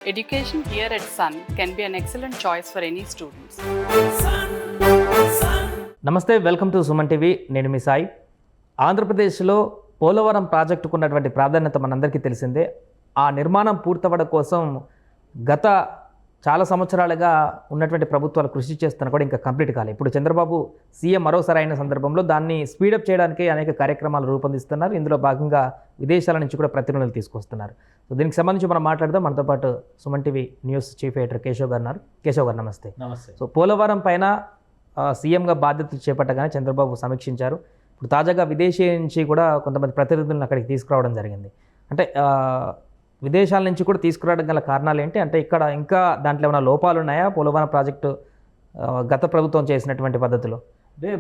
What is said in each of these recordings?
Education here at Sun can be an excellent choice for any students. నమస్తే, welcome to Suman TV. నేను మీ సాయి. ఆంధ్రప్రదేశ్లో పోలవరం ప్రాజెక్టుకు ఉన్నటువంటి ప్రాధాన్యత మనందరికీ తెలిసిందే. ఆ నిర్మాణం పూర్తవడం కోసం గత చాలా సంవత్సరాలుగా ఉన్నటువంటి ప్రభుత్వాలు కృషి చేస్తున్నా కూడా ఇంకా కంప్లీట్ కాలేదు. ఇప్పుడు చంద్రబాబు సీఎం మరోసారి అయిన సందర్భంలో దాన్ని స్పీడప్ చేయడానికి అనేక కార్యక్రమాలు రూపొందిస్తున్నారు. ఇందులో భాగంగా విదేశాల నుంచి కూడా ప్రతినిధులు తీసుకొస్తున్నారు. సో దీనికి సంబంధించి మనం మాట్లాడదాం. మనతో పాటు Suman TV news chief editor Keshav గారు ఉన్నారు. కేశవ్ గారు నమస్తే. నమస్తే. సో పోలవరం పైన సీఎంగా బాధ్యతలు చేపట్టగానే చంద్రబాబు సమీక్షించారు. ఇప్పుడు తాజాగా విదేశీ నుంచి కూడా కొంతమంది ప్రతినిధులను అక్కడికి తీసుకురావడం జరిగింది. అంటే విదేశాల నుంచి కూడా తీసుకురావడం గల కారణాలు ఏంటి? అంటే ఇక్కడ ఇంకా దాంట్లో ఏమైనా లోపాలు ఉన్నాయా పోలవరం ప్రాజెక్టు గత ప్రభుత్వం చేసినటువంటి పద్ధతిలో? అంటే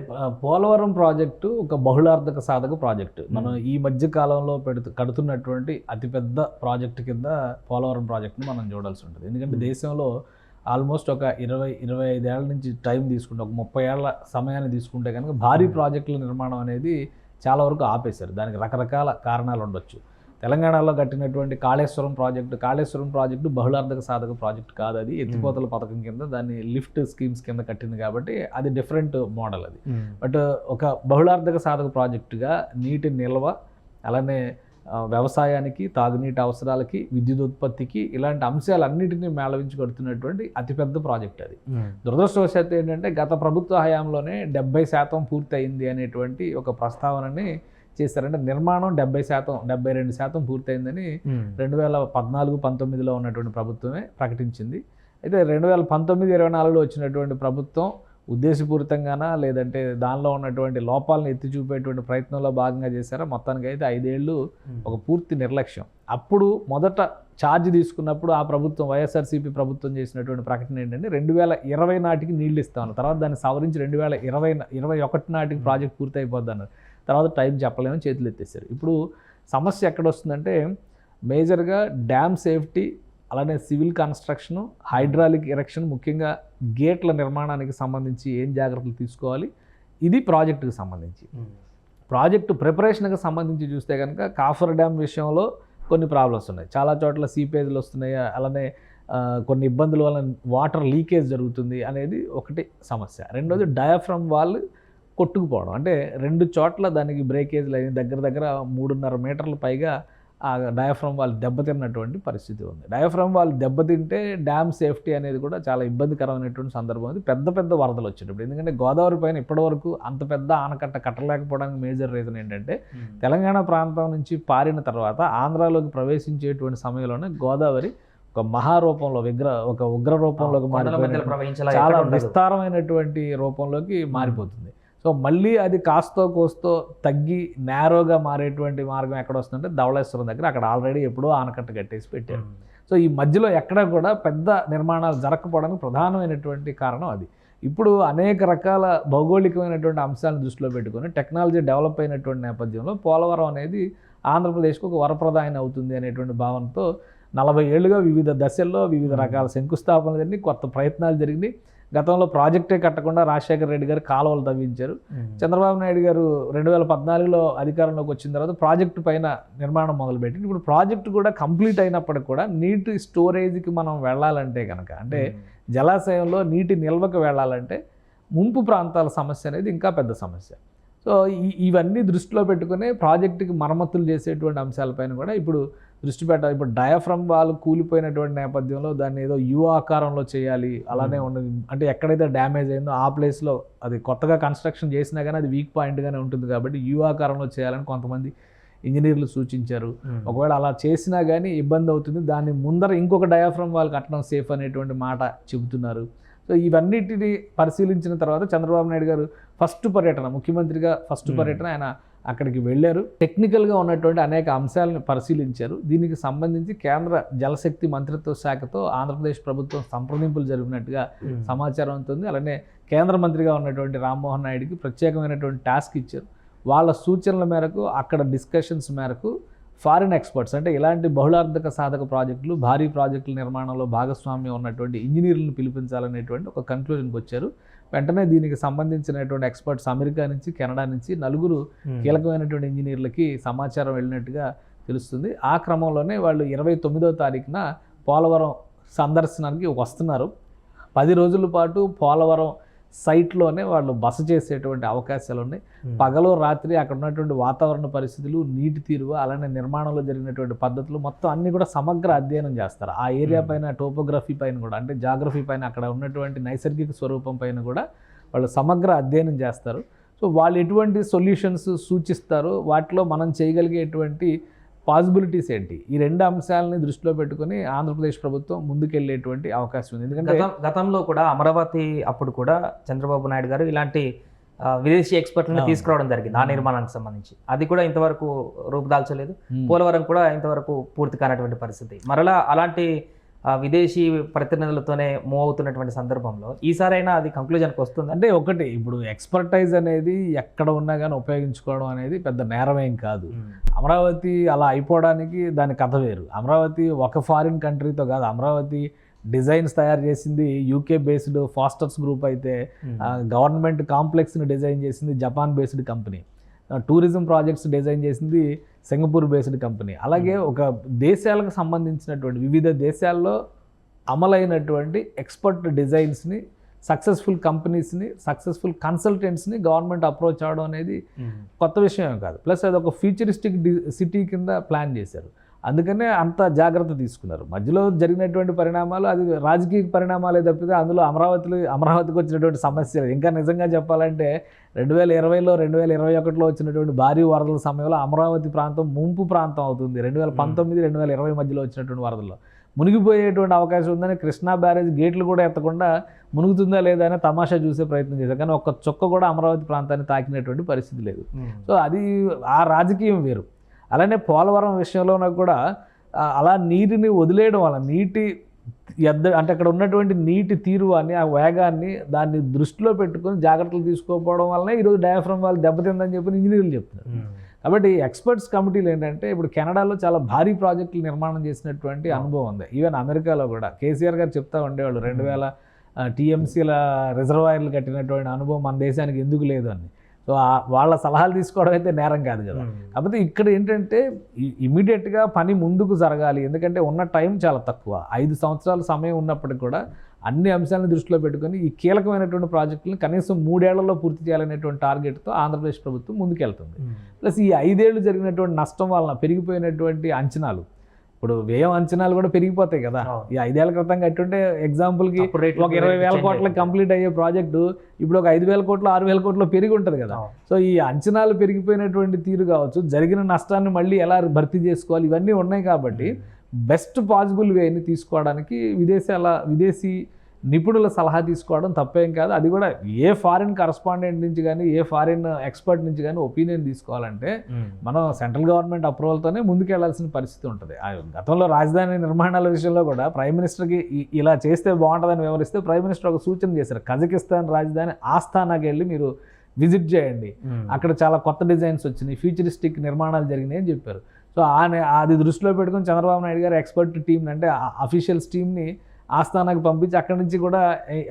పోలవరం ప్రాజెక్టు ఒక బహుళార్థక సాధక ప్రాజెక్టు. మనం ఈ మధ్య కాలంలో కడుతున్నటువంటి అతిపెద్ద ప్రాజెక్టు కింద పోలవరం ప్రాజెక్టుని మనం చూడాల్సి ఉంటుంది. ఎందుకంటే దేశంలో ఆల్మోస్ట్ ఒక 20-25 ఏళ్ల నుంచి టైం తీసుకుంటే, ఒక 30 ఏళ్ల సమయాన్ని తీసుకుంటే కనుక భారీ ప్రాజెక్టుల నిర్మాణం అనేది చాలా వరకు ఆపేశారు. దానికి రకరకాల కారణాలు ఉండొచ్చు. తెలంగాణలో కట్టినటువంటి కాళేశ్వరం ప్రాజెక్టు బహుళార్థక సాధక ప్రాజెక్టు కాదు. అది ఎత్తిపోతల పథకం కింద దాన్ని లిఫ్ట్ స్కీమ్స్ కింద కట్టింది కాబట్టి అది డిఫరెంట్ మోడల్ అది. బట్ ఒక బహుళార్థక సాధక ప్రాజెక్టుగా నీటి నిల్వ, అలానే వ్యవసాయానికి, తాగునీటి అవసరాలకి, విద్యుదుత్పత్తికి ఇలాంటి అంశాలన్నిటినీ మేళవించి కడుతున్నటువంటి అతిపెద్ద ప్రాజెక్ట్ అది. దురదృష్టవశాత్తు ఏంటంటే గత ప్రభుత్వ హయాంలోనే 70% పూర్తి అయింది అనేటువంటి ఒక ప్రస్తావనని చేశారంటే నిర్మాణం 70%, 72% పూర్తయిందని 2014-19లో ఉన్నటువంటి ప్రభుత్వమే ప్రకటించింది. అయితే 2019-24లో వచ్చినటువంటి ప్రభుత్వం ఉద్దేశపూరితంగానా లేదంటే దానిలో ఉన్నటువంటి లోపాలను ఎత్తి చూపేటువంటి ప్రయత్నంలో భాగంగా చేశారా, మొత్తానికి అయితే 5 ఏళ్ళు ఒక పూర్తి నిర్లక్ష్యం. అప్పుడు మొదట ఛార్జ్ తీసుకున్నప్పుడు ఆ ప్రభుత్వం వైఎస్ఆర్సీపీ ప్రభుత్వం చేసినటువంటి ప్రకటన ఏంటంటే 2020 నాటికి నీళ్ళు ఇస్తామన్నారు. తర్వాత దాన్ని సవరించి 2021 నాటికి ప్రాజెక్ట్ పూర్తి అయిపోద్ది అన్నారు. తర్వాత టైం చెప్పలేమని చేతులు ఎత్తేసారు. ఇప్పుడు సమస్య ఎక్కడ వస్తుందంటే మేజర్గా డ్యామ్ సేఫ్టీ, అలానే సివిల్ కన్స్ట్రక్షను, హైడ్రాలిక్ ఎరెక్షన్, ముఖ్యంగా గేట్ల నిర్మాణానికి సంబంధించి ఏం జాగ్రత్తలు తీసుకోవాలి, ఇది ప్రాజెక్టుకు సంబంధించి. ప్రాజెక్టు ప్రిపరేషన్కి సంబంధించి చూస్తే కనుక కాఫర్ డ్యామ్ విషయంలో కొన్ని ప్రాబ్లమ్స్ ఉన్నాయి. చాలా చోట్ల సీపేజ్లు వస్తున్నాయి, అలానే కొన్ని ఇబ్బందుల వల్ల వాటర్ లీకేజ్ జరుగుతుంది అనేది ఒకటి సమస్య. రెండోది డయాఫ్రమ్ వాల్ కొట్టుకుపోవడం. అంటే 2 చోట్ల దానికి బ్రేకేజ్లు అయిన దగ్గర 3.5 మీటర్ల పైగా ఆ డయాఫ్రమ్ వాల్ దెబ్బతిన్నటువంటి పరిస్థితి ఉంది. డయాఫ్రమ్ వాల్ దెబ్బతింటే డ్యామ్ సేఫ్టీ అనేది కూడా చాలా ఇబ్బందికరమైనటువంటి సందర్భం ఉంది పెద్ద వరదలు వచ్చేటప్పుడు. ఎందుకంటే గోదావరి పైన ఇప్పటివరకు అంత పెద్ద ఆనకట్ట కట్టలేకపోవడానికి మేజర్ రీజన్ ఏంటంటే తెలంగాణ ప్రాంతం నుంచి పారిన తర్వాత ఆంధ్రాలోకి ప్రవేశించేటువంటి సమయంలోనే గోదావరి ఒక మహారూపంలో ఒక ఉగ్ర రూపంలోకి మారిపోయి చాలా విస్తారమైనటువంటి రూపంలోకి మారిపోతుంది. సో మళ్ళీ అది కాస్తో కోస్తో తగ్గి నేరోగా మారేటువంటి మార్గం ఎక్కడ వస్తుందంటే ధవళేశ్వరం దగ్గర. అక్కడ ఆల్రెడీ ఎప్పుడో ఆనకట్ట కట్టేసి పెట్టారు. సో ఈ మధ్యలో ఎక్కడ కూడా పెద్ద నిర్మాణాలు జరగకపోవడానికి ప్రధానమైనటువంటి కారణం అది. ఇప్పుడు అనేక రకాల భౌగోళికమైనటువంటి అంశాలను దృష్టిలో పెట్టుకొని టెక్నాలజీ డెవలప్ అయినటువంటి నేపథ్యంలో పోలవరం అనేది ఆంధ్రప్రదేశ్కు ఒక వరప్రదాయం అవుతుంది అనేటువంటి భావనతో 40 ఏళ్లుగా వివిధ దశల్లో వివిధ రకాల శంకుస్థాపనలు జరిగినాయి, కొత్త ప్రయత్నాలు జరిగినాయి. గతంలో ప్రాజెక్టే కట్టకుండా రాజశేఖర రెడ్డి గారు కాలువలు తవ్వించారు. చంద్రబాబు నాయుడు గారు 2014లో అధికారంలోకి వచ్చిన తర్వాత ప్రాజెక్టు పైన నిర్మాణం మొదలుపెట్టి ఇప్పుడు ప్రాజెక్టు కూడా కంప్లీట్ అయినప్పటికి కూడా నీటి స్టోరేజ్కి మనం వెళ్ళాలంటే కనుక, అంటే జలాశయంలో నీటి నిల్వకు వెళ్ళాలంటే ముంపు ప్రాంతాల సమస్య అనేది ఇంకా పెద్ద సమస్య. సో ఇవన్నీ దృష్టిలో పెట్టుకుని ప్రాజెక్టుకి మరమ్మతులు చేసేటువంటి అంశాలపైన కూడా ఇప్పుడు దృష్టి పెట్టాలి. ఇప్పుడు డయాఫ్రమ్ వాల్ కూలిపోయినటువంటి నేపథ్యంలో దాన్ని ఏదో యూ ఆకారంలో చేయాలి, అలానే ఉండదు. అంటే ఎక్కడైతే డ్యామేజ్ అయిందో ఆ ప్లేస్లో అది కొత్తగా కన్స్ట్రక్షన్ చేసినా కానీ అది వీక్ పాయింట్గానే ఉంటుంది కాబట్టి యూ ఆకారంలో చేయాలని కొంతమంది ఇంజనీర్లు సూచించారు. ఒకవేళ అలా చేసినా కానీ ఇబ్బంది అవుతుంది, దాన్ని ముందర ఇంకొక డయాఫ్రమ్ వాల్ కట్టడం సేఫ్ అనేటువంటి మాట చెబుతున్నారు. సో ఇవన్నిటిని పరిశీలించిన తర్వాత చంద్రబాబు నాయుడు గారు ముఖ్యమంత్రిగా ఫస్ట్ పర్యటన ఆయన అక్కడికి వెళ్ళారు. టెక్నికల్గా ఉన్నటువంటి అనేక అంశాలను పరిశీలించారు. దీనికి సంబంధించి కేంద్ర జలశక్తి మంత్రిత్వ శాఖతో ఆంధ్రప్రదేశ్ ప్రభుత్వం సంప్రదింపులు జరిగినట్టుగా సమాచారం అవుతుంది. అలానే కేంద్ర మంత్రిగా ఉన్నటువంటి రామ్మోహన్ నాయుడుకి ప్రత్యేకమైనటువంటి టాస్క్ ఇచ్చారు. వాళ్ళ సూచనల మేరకు, అక్కడ డిస్కషన్స్ మేరకు ఫారిన్ ఎక్స్పర్ట్స్, అంటే ఇలాంటి బహుళార్థక సాధక ప్రాజెక్టులు, భారీ ప్రాజెక్టుల నిర్మాణంలో భాగస్వామ్యం ఉన్నటువంటి ఇంజనీర్లను పిలిపించాలనేటువంటి ఒక కన్క్లూజన్కి వచ్చారు. వెంటనే దీనికి సంబంధించినటువంటి ఎక్స్పర్ట్స్ అమెరికా నుంచి, కెనడా నుంచి 4 కీలకమైనటువంటి ఇంజనీర్లకి సమాచారం వెళ్ళినట్టుగా తెలుస్తుంది. ఆ క్రమంలోనే వాళ్ళు 29వ తారీఖున పోలవరం సందర్శనానికి వస్తున్నారు. 10 రోజుల పాటు పోలవరం సైట్లోనే వాళ్ళు బస చేసేటువంటి అవకాశాలు ఉన్నాయి. పగలు రాత్రి అక్కడ ఉన్నటువంటి వాతావరణ పరిస్థితులు, నీటి తీరువ, అలానే నిర్మాణంలో జరిగినటువంటి పద్ధతులు మొత్తం అన్నీ కూడా సమగ్ర అధ్యయనం చేస్తారు. ఆ ఏరియా పైన, టోపోగ్రఫీ పైన కూడా, అంటే జాగ్రఫీ పైన, అక్కడ ఉన్నటువంటి నైసర్గిక స్వరూపం పైన కూడా వాళ్ళు సమగ్ర అధ్యయనం చేస్తారు. సో వాళ్ళు ఎటువంటి సొల్యూషన్స్ సూచిస్తారు, వాటిలో మనం చేయగలిగేటువంటి పాసిబిలిటీస్ ఏంటి, ఈ 2 అంశాలని దృష్టిలో పెట్టుకుని ఆంధ్రప్రదేశ్ ప్రభుత్వం ముందుకెళ్ళేటువంటి అవకాశం ఉంది. ఎందుకంటే గతంలో కూడా అమరావతి అప్పుడు కూడా చంద్రబాబు నాయుడు గారు ఇలాంటి విదేశీ ఎక్స్పర్ట్లను తీసుకురావడం జరిగింది ఆ నిర్మాణానికి సంబంధించి. అది కూడా ఇంతవరకు రూపుదాల్చలేదు. పోలవరం కూడా ఇంతవరకు పూర్తి కానటువంటి పరిస్థితి. మరలా అలాంటి విదేశీ ప్రతినిధులతోనే మూవ్ అవుతున్నటువంటి సందర్భంలో ఈసారైనా అది కంక్లూజన్కి వస్తుంది. అంటే ఒకటి, ఇప్పుడు ఎక్స్పర్టైజ్ అనేది ఎక్కడ ఉన్నా కానీ ఉపయోగించుకోవడం అనేది పెద్ద నేరమేం కాదు. అమరావతి అలా అయిపోవడానికి దాని కథ వేరు. అమరావతి ఒక ఫారిన్ కంట్రీతో కాదు, అమరావతి డిజైన్స్ తయారు చేసింది యూకే బేస్డ్ ఫాస్టర్స్ గ్రూప్ అయితే, గవర్నమెంట్ కాంప్లెక్స్ని డిజైన్ చేసింది Japan based company, tourism projects design చేసింది సింగపూర్ బేస్డ్ కంపెనీ. అలాగే ఒక దేశాలకు సంబంధించినటువంటి వివిధ దేశాల్లో అమలైనటువంటి ఎక్స్పర్ట్ డిజైన్స్ని, సక్సెస్ఫుల్ కంపెనీస్ని, సక్సెస్ఫుల్ కన్సల్టెంట్స్ని గవర్నమెంట్ అప్రోచ్ అవడం అనేది కొత్త విషయం కాదు. ప్లస్ అది ఒక ఫ్యూచరిస్టిక్ సిటీ కింద ప్లాన్ చేశారు. అందుకనే అంత జాగ్రత్త తీసుకున్నారు. మధ్యలో జరిగినటువంటి పరిణామాలు అది రాజకీయ పరిణామాలే తప్పితే అందులో అమరావతికి వచ్చినటువంటి సమస్యలు. ఇంకా నిజంగా చెప్పాలంటే 2020లో 2021లో వచ్చినటువంటి భారీ వరదల సమయంలో అమరావతి ప్రాంతం ముంపు ప్రాంతం అవుతుంది. 2019, 2020 మధ్యలో వచ్చినటువంటి వరదల్లో మునిగిపోయేటువంటి అవకాశం ఉందని కృష్ణా బ్యారేజ్ గేట్లు కూడా ఎత్తకుండా మునుగుతుందా లేదా అని తమాషా చూసే ప్రయత్నం చేశారు. కానీ ఒక్క చుక్క కూడా అమరావతి ప్రాంతాన్ని తాకినటువంటి పరిస్థితి లేదు. సో అది ఆ రాజకీయం వేరు. అలానే పోలవరం విషయంలో కూడా అలా నీటిని వదిలేయడం వల్ల నీటి అంటే అక్కడ ఉన్నటువంటి నీటి తీరువాన్ని, ఆ వేగాన్ని, దాన్ని దృష్టిలో పెట్టుకొని జాగ్రత్తలు తీసుకోకపోవడం వల్లనే ఈరోజు డయాఫ్రమ్ వాళ్ళు దెబ్బతిందని చెప్పి ఇంజనీర్లు చెప్తున్నారు. కాబట్టి ఎక్స్పర్ట్స్ కమిటీలు ఏంటంటే ఇప్పుడు కెనడాలో చాలా భారీ ప్రాజెక్టులు నిర్మాణం చేసినటువంటి అనుభవం ఉంది. ఈవెన్ అమెరికాలో కూడా కేసీఆర్ గారు చెప్తా ఉండేవాళ్ళు 2000 TMCల రిజర్వాయర్లు కట్టినటువంటి అనుభవం మన దేశానికి ఎందుకు లేదు అని. సో వాళ్ళ సలహాలు తీసుకోవడం అయితే నేరం కాదు కదా. కాకపోతే ఇక్కడ ఏంటంటే ఇమీడియట్గా పని ముందుకు జరగాలి. ఎందుకంటే ఉన్న టైం చాలా తక్కువ, 5 సంవత్సరాల సమయం ఉన్నప్పటికీ కూడా అన్ని అంశాలను దృష్టిలో పెట్టుకొని ఈ కీలకమైనటువంటి ప్రాజెక్టులను కనీసం 3 ఏళ్లలో పూర్తి చేయాలనేటువంటి టార్గెట్తో ఆంధ్రప్రదేశ్ ప్రభుత్వం ముందుకెళ్తుంది. ప్లస్ ఈ 5 ఏళ్ళు జరిగినటువంటి నష్టం వలన పెరిగిపోయినటువంటి అంచనాలు, ఇప్పుడు వ్యయం అంచనాలు కూడా పెరిగిపోతాయి కదా. ఈ 5 ఏళ్ల క్రితం కట్టుంటే ఎగ్జాంపుల్కి ఒక 20,000 కోట్లకు కంప్లీట్ అయ్యే ప్రాజెక్టు ఇప్పుడు ఒక 5,000 కోట్లు 6,000 కోట్లు పెరిగి ఉంటుంది కదా. సో ఈ అంచనాలు పెరిగిపోయినటువంటి తీరు కావచ్చు, జరిగిన నష్టాన్ని మళ్ళీ ఎలా భర్తీ చేసుకోవాలి, ఇవన్నీ ఉన్నాయి. కాబట్టి బెస్ట్ పాసిబుల్ వేని తీసుకోవడానికి విదేశీ నిపుణుల సలహా తీసుకోవడం తప్పేం కాదు. అది కూడా ఏ ఫారిన్ కరస్పాండెంట్ నుంచి కానీ, ఏ ఫారిన్ ఎక్స్పర్ట్ నుంచి కానీ ఒపీనియన్ తీసుకోవాలంటే మనం సెంట్రల్ గవర్నమెంట్ అప్రూవల్తోనే ముందుకెళ్లాల్సిన పరిస్థితి ఉంటుంది. గతంలో రాజధాని నిర్మాణాల విషయంలో కూడా ప్రైమ్ మినిస్టర్కి ఇలా చేస్తే బాగుంటుందని వివరిస్తే ప్రైమ్ మినిస్టర్ ఒక సూచన చేశారు. కజకిస్తాన్ రాజధాని ఆస్థానాకి వెళ్ళి మీరు విజిట్ చేయండి, అక్కడ చాలా కొత్త డిజైన్స్ వచ్చినాయి, ఫ్యూచరిస్టిక్ నిర్మాణాలు జరిగినాయి అని చెప్పారు. సో అది దృష్టిలో పెట్టుకుని చంద్రబాబు నాయుడు గారు ఎక్స్పర్ట్ టీం, అంటే అఫీషియల్స్ టీమ్ని ఆస్థానానికి పంపించి అక్కడి నుంచి కూడా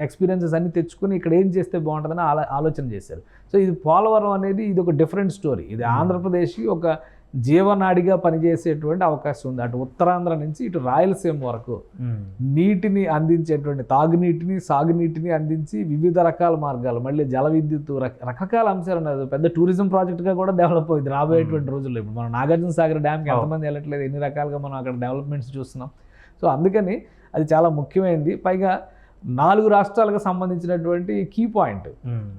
ఎక్స్పీరియన్సెస్ అన్ని తెచ్చుకుని ఇక్కడ ఏం చేస్తే బాగుంటుందని ఆలోచన చేశారు. సో ఇది పోలవరం అనేది ఇది ఒక డిఫరెంట్ స్టోరీ. ఇది ఆంధ్రప్రదేశ్కి ఒక జీవనాడిగా పనిచేసేటువంటి అవకాశం ఉంది. అటు ఉత్తరాంధ్ర నుంచి ఇటు రాయలసీమ వరకు నీటిని అందించేటువంటి, తాగునీటిని, సాగునీటిని అందించి వివిధ రకాల మార్గాలు, మళ్ళీ జల విద్యుత్, రకరకాల అంశాలు ఉన్నాయి. పెద్ద టూరిజం ప్రాజెక్ట్గా కూడా డెవలప్ అవుతుంది రాబోయేటువంటి రోజుల్లో. ఇప్పుడు మనం నాగార్జున సాగర్ డ్యామ్కి ఎంతమంది వెళ్ళట్లేదు, ఎన్ని రకాలుగా మనం అక్కడ డెవలప్మెంట్స్ చూస్తున్నాం. సో అందుకని అది చాలా ముఖ్యమైనది. పైగా 4 రాష్ట్రాలకు సంబంధించినటువంటి కీ పాయింట్,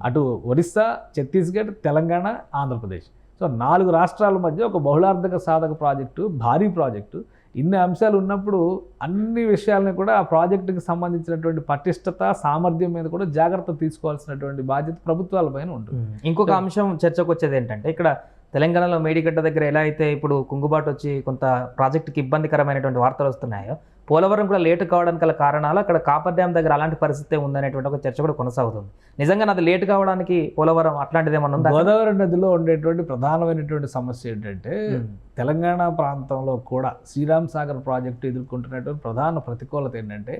అటు ఒరిస్సా, ఛత్తీస్గఢ్, తెలంగాణ, ఆంధ్రప్రదేశ్. సో 4 రాష్ట్రాల మధ్య ఒక బహుళార్థక సాధక ప్రాజెక్టు, భారీ ప్రాజెక్టు. ఇన్ని అంశాలు ఉన్నప్పుడు అన్ని విషయాలని కూడా ఆ ప్రాజెక్టుకి సంబంధించినటువంటి పటిష్టత, సామర్థ్యం మీద కూడా జాగ్రత్త తీసుకోవాల్సినటువంటి బాధ్యత ప్రభుత్వాలపైన ఉంటుంది. ఇంకొక అంశం చర్చకు వచ్చేది ఏంటంటే, ఇక్కడ తెలంగాణలో మేడిగడ్డ దగ్గర ఎలా అయితే ఇప్పుడు కుంగుబాటు వచ్చి కొంత ప్రాజెక్టుకి ఇబ్బందికరమైనటువంటి వార్తలు వస్తున్నాయో, పోలవరం కూడా లేటు కావడానికి గల కారణాలు అక్కడ కాపర్ డ్యామ్ దగ్గర అలాంటి పరిస్థితి ఉందనేటువంటి ఒక చర్చ కూడా కొనసాగుతుంది. నిజంగా అది లేటు కావడానికి పోలవరం అట్లాంటిది ఏమన్నా ఉందా? గోదావరి నదిలో ఉండేటువంటి ప్రధానమైనటువంటి సమస్య ఏంటంటే, తెలంగాణ ప్రాంతంలో కూడా శ్రీరామ్ సాగర్ ప్రాజెక్టు ఎదుర్కొంటున్నటువంటి ప్రధాన ప్రతికూలత ఏంటంటే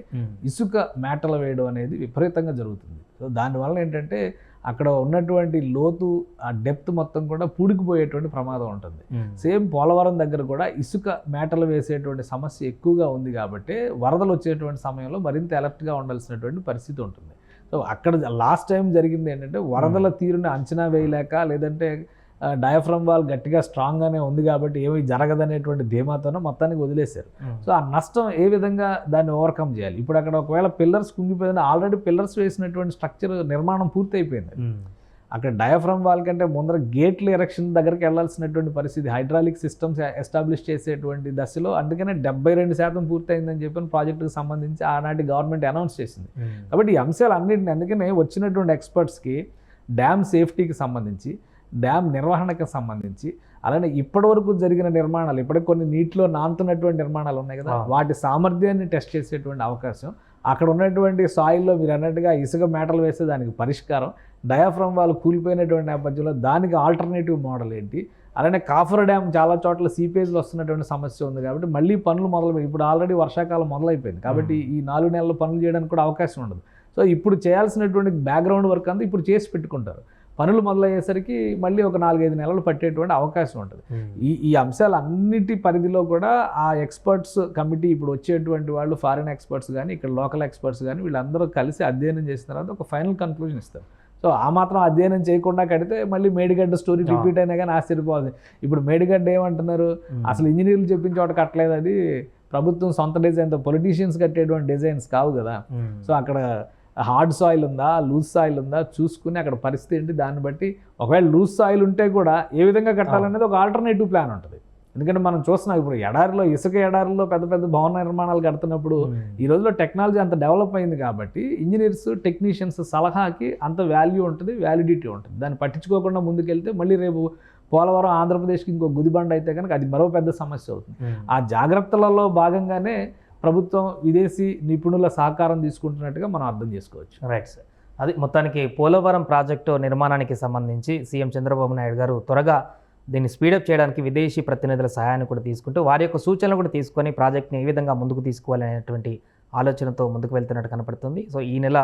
ఇసుక మేటలు వేయడం అనేది విపరీతంగా జరుగుతుంది. సో దానివల్ల ఏంటంటే అక్కడ ఉన్నటువంటి లోతు ఆ డెప్త్ మొత్తం కూడా పూడికిపోయేటువంటి ప్రమాదం ఉంటుంది. సేమ్ పోలవరం దగ్గర కూడా ఇసుక మేటలు వేసేటువంటి సమస్య ఎక్కువగా ఉంది కాబట్టి వరదలు వచ్చేటువంటి సమయంలో మరింత అలర్ట్గా ఉండాల్సినటువంటి పరిస్థితి ఉంటుంది. సో అక్కడ లాస్ట్ టైం జరిగింది ఏంటంటే వరదల తీరుని అంచనా వేయలేక, లేదంటే డయాఫ్రమ్ వాల్ గట్టిగా స్ట్రాంగ్గానే ఉంది కాబట్టి ఏమీ జరగదనేటువంటి ధీమాతోనే మొత్తానికి వదిలేశారు. సో ఆ నష్టం ఏ విధంగా దాన్ని ఓవర్కమ్ చేయాలి? ఇప్పుడు అక్కడ ఒకవేళ పిల్లర్స్ కుంగిపోయింది, ఆల్రెడీ పిల్లర్స్ వేసినటువంటి స్ట్రక్చర్ నిర్మాణం పూర్తి అయిపోయింది. అక్కడ డయాఫ్రమ్ వాల్ కంటే ముందర గేట్ల ఎరెక్షన్ దగ్గరికి వెళ్లాల్సినటువంటి పరిస్థితి, హైడ్రాలిక్ సిస్టమ్స్ ఎస్టాబ్లిష్ చేసేటువంటి దశలో అందుకనే 72% పూర్తయిందని చెప్పిన ప్రాజెక్టుకు సంబంధించి ఆనాటి గవర్నమెంట్ అనౌన్స్ చేసింది. కాబట్టి ఈ అంశాలు అన్నింటినీ అందుకనే వచ్చినటువంటి ఎక్స్పర్ట్స్కి డ్యామ్ సేఫ్టీకి సంబంధించి, డ్యామ్ నిర్వహణకు సంబంధించి, అలానే ఇప్పటివరకు జరిగిన నిర్మాణాలు, ఇప్పటికి కొన్ని నీటిలో నానుతున్నటువంటి నిర్మాణాలు ఉన్నాయి కదా, వాటి సామర్థ్యాన్ని టెస్ట్ చేసేటువంటి అవకాశం, అక్కడ ఉన్నటువంటి సాయిల్లో మీరు అన్నట్టుగా ఇసుక మేటలు వేస్తే దానికి పరిష్కారం, డయాఫ్రమ్ వాళ్ళు కూలిపోయినటువంటి నేపథ్యంలో దానికి ఆల్టర్నేటివ్ మోడల్ ఏంటి, అలానే కాఫర్ డ్యామ్ చాలా చోట్ల సీపేజ్లో వస్తున్నటువంటి సమస్య ఉంది కాబట్టి మళ్ళీ పనులు మొదలుపెట్టి, ఇప్పుడు ఆల్రెడీ వర్షాకాలం మొదలైపోయింది కాబట్టి ఈ 4 నెలలు పనులు చేయడానికి కూడా అవకాశం ఉండదు. సో ఇప్పుడు చేయాల్సినటువంటి బ్యాక్గ్రౌండ్ వర్క్ అంతా ఇప్పుడు చేసి పెట్టుకుంటారు. పనులు మొదలయ్యేసరికి మళ్ళీ ఒక 4-5 నెలలు పట్టేటువంటి అవకాశం ఉంటుంది. ఈ అంశాలన్నిటి పరిధిలో కూడా ఆ ఎక్స్పర్ట్స్ కమిటీ, ఇప్పుడు వచ్చేటువంటి వాళ్ళు ఫారిన్ ఎక్స్పర్ట్స్ కానీ ఇక్కడ లోకల్ ఎక్స్పర్ట్స్ కానీ వీళ్ళందరూ కలిసి అధ్యయనం చేసిన తర్వాత ఒక ఫైనల్ కన్క్లూజన్ ఇస్తారు. సో ఆ మాత్రం అధ్యయనం చేయకుండా కడితే మళ్ళీ మేడిగడ్డ స్టోరీ రిపీట్ అయినా కానీ ఆశ్చర్యపోవాలి. ఇప్పుడు మేడిగడ్డ ఏమంటున్నారు, అసలు ఇంజనీర్లు చెప్పిన చోట కట్టలేదు, అది ప్రభుత్వం సొంత డిజైన్తో, పొలిటీషియన్స్ కట్టేటువంటి డిజైన్స్ కావు కదా. సో అక్కడ హార్డ్ సాయిల్ ఉందా, లూజ్ సాయిల్ ఉందా చూసుకుని అక్కడ పరిస్థితి ఏంటి, దాన్ని బట్టి ఒకవేళ లూజ్ సాయిల్ ఉంటే కూడా ఏ విధంగా కట్టాలనేది ఒక ఆల్టర్నేటివ్ ప్లాన్ ఉంటుంది. ఎందుకంటే మనం చూస్తున్నాం ఇప్పుడు ఎడారిలో, ఇసుక ఎడారిలో పెద్ద పెద్ద భవన నిర్మాణాలు కడుతున్నప్పుడు ఈ రోజుల్లో టెక్నాలజీ అంత డెవలప్ అయింది కాబట్టి ఇంజనీర్స్, టెక్నీషియన్స్ సలహాకి అంత వాల్యూ ఉంటుంది, వ్యాలిడిటీ ఉంటుంది. దాన్ని పట్టించుకోకుండా ముందుకెళ్తే మళ్ళీ రేపు పోలవరం ఆంధ్రప్రదేశ్కి ఇంకో గుదిబండ అయితే కనుక అది మరో పెద్ద సమస్య అవుతుంది. ఆ జాగ్రత్తలలో భాగంగానే ప్రభుత్వం విదేశీ నిపుణుల సహకారం తీసుకుంటున్నట్టుగా మనం అర్థం చేసుకోవచ్చు. Right sir. అది మొత్తానికి పోలవరం ప్రాజెక్టు నిర్మాణానికి సంబంధించి సీఎం చంద్రబాబు నాయుడు గారు త్వరగా దీన్ని స్పీడప్ చేయడానికి విదేశీ ప్రతినిధుల సహాయాన్ని కూడా తీసుకుంటూ వారి యొక్క సూచనలు కూడా తీసుకొని ప్రాజెక్ట్ని ఏ విధంగా ముందుకు తీసుకోవాలనేటువంటి ఆలోచనతో ముందుకు వెళ్తున్నట్టు కనపడుతుంది. సో ఈ నెల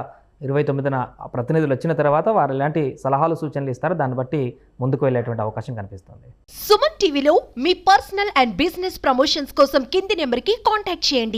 29న ప్రతినిధులు వచ్చిన తర్వాత వారు ఎలాంటి సలహాలు సూచనలు ఇస్తారో దాన్ని బట్టి ముందుకు వెళ్ళేటువంటి అవకాశం కనిపిస్తుంది. సుమన్ టీవీలో మీ పర్సనల్ అండ్ బిజినెస్ ప్రమోషన్స్ కోసం కింది నెంబర్కి కాంటాక్ట్ చేయండి.